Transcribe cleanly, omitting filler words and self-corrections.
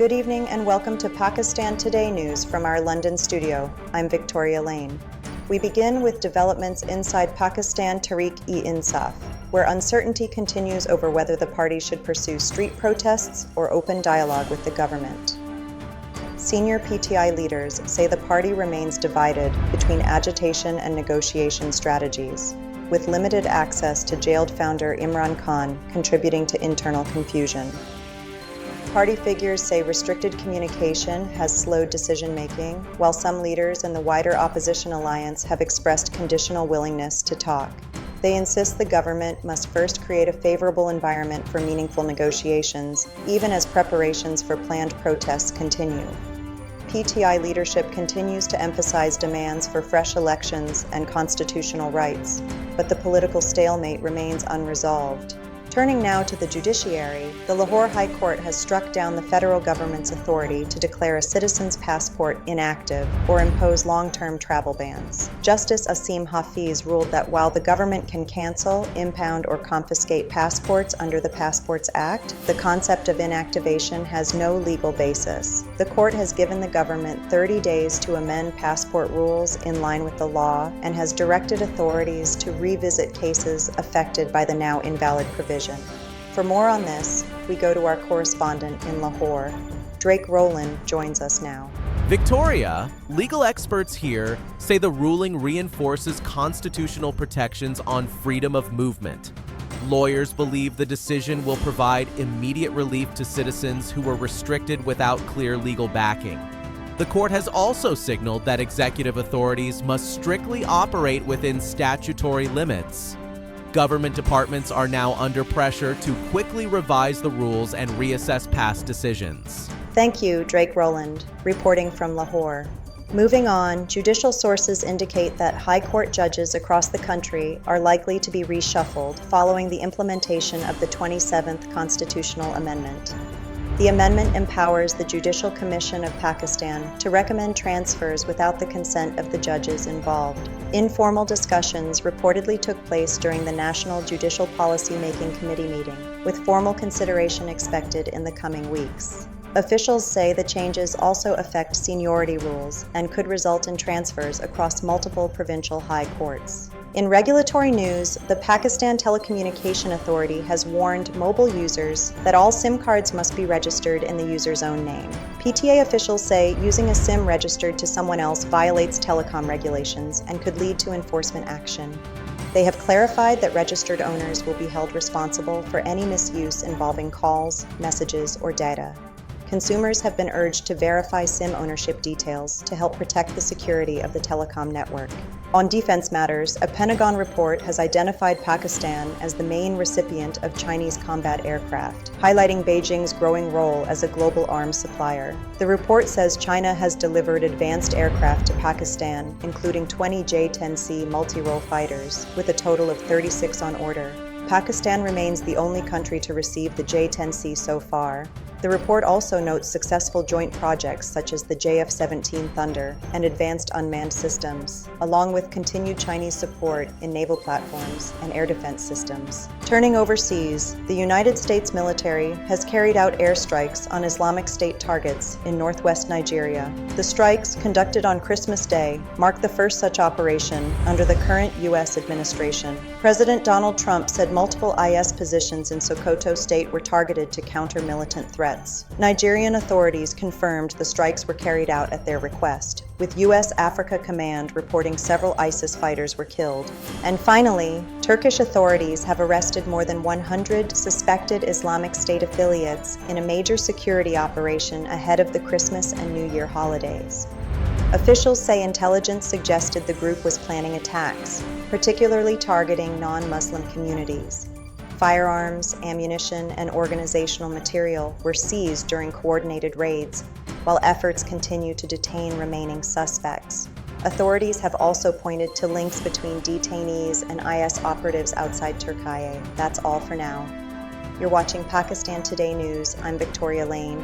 Good evening and welcome to Pakistan Today News from our London studio. I'm Victoria Lane. We begin with developments inside Pakistan Tehreek-e-Insaf, where uncertainty continues over whether the party should pursue street protests or open dialogue with the government. Senior PTI leaders say the party remains divided between agitation and negotiation strategies, with limited access to jailed founder Imran Khan contributing to internal confusion. Party figures say restricted communication has slowed decision-making, while some leaders in the wider opposition alliance have expressed conditional willingness to talk. They insist the government must first create a favorable environment for meaningful negotiations, even as preparations for planned protests continue. PTI leadership continues to emphasize demands for fresh elections and constitutional rights, but the political stalemate remains unresolved. Turning now to the judiciary, the Lahore High Court has struck down the federal government's authority to declare a citizen's passport inactive or impose long-term travel bans. Justice Asim Hafiz ruled that while the government can cancel, impound, or confiscate passports under the Passports Act, the concept of inactivation has no legal basis. The court has given the government 30 days to amend passport rules in line with the law and has directed authorities to revisit cases affected by the now invalid provision. For more on this, we go to our correspondent in Lahore. Drake Rowland joins us now. Victoria, legal experts here say the ruling reinforces constitutional protections on freedom of movement. Lawyers believe the decision will provide immediate relief to citizens who were restricted without clear legal backing. The court has also signaled that executive authorities must strictly operate within statutory limits. Government departments are now under pressure to quickly revise the rules and reassess past decisions. Thank you, Drake Rowland, reporting from Lahore. Moving on, judicial sources indicate that High Court judges across the country are likely to be reshuffled following the implementation of the 27th Constitutional Amendment. The amendment empowers the Judicial Commission of Pakistan to recommend transfers without the consent of the judges involved. Informal discussions reportedly took place during the National Judicial Policy Making Committee meeting, with formal consideration expected in the coming weeks. Officials say the changes also affect seniority rules and could result in transfers across multiple provincial high courts. In regulatory news, the Pakistan Telecommunication Authority has warned mobile users that all SIM cards must be registered in the user's own name. PTA officials say using a SIM registered to someone else violates telecom regulations and could lead to enforcement action. They have clarified that registered owners will be held responsible for any misuse involving calls, messages, or data. Consumers have been urged to verify SIM ownership details to help protect the security of the telecom network. On defense matters, a Pentagon report has identified Pakistan as the main recipient of Chinese combat aircraft, highlighting Beijing's growing role as a global arms supplier. The report says China has delivered advanced aircraft to Pakistan, including 20 J-10C multi-role fighters, with a total of 36 on order. Pakistan remains the only country to receive the J-10C so far. The report also notes successful joint projects such as the JF-17 Thunder and advanced unmanned systems, along with continued Chinese support in naval platforms and air defense systems. Turning overseas, the United States military has carried out airstrikes on Islamic State targets in northwest Nigeria. The strikes, conducted on Christmas Day, mark the first such operation under the current U.S. administration. President Donald Trump said multiple IS positions in Sokoto State were targeted to counter militant threats. Nigerian authorities confirmed the strikes were carried out at their request, with U.S. Africa Command reporting several ISIS fighters were killed. And finally, Turkish authorities have arrested more than 100 suspected Islamic State affiliates in a major security operation ahead of the Christmas and New Year holidays. Officials say intelligence suggested the group was planning attacks, particularly targeting non-Muslim communities. Firearms, ammunition, and organizational material were seized during coordinated raids, while efforts continue to detain remaining suspects. Authorities have also pointed to links between detainees and IS operatives outside Turkey. That's all for now. You're watching Pakistan Today News. I'm Victoria Lane.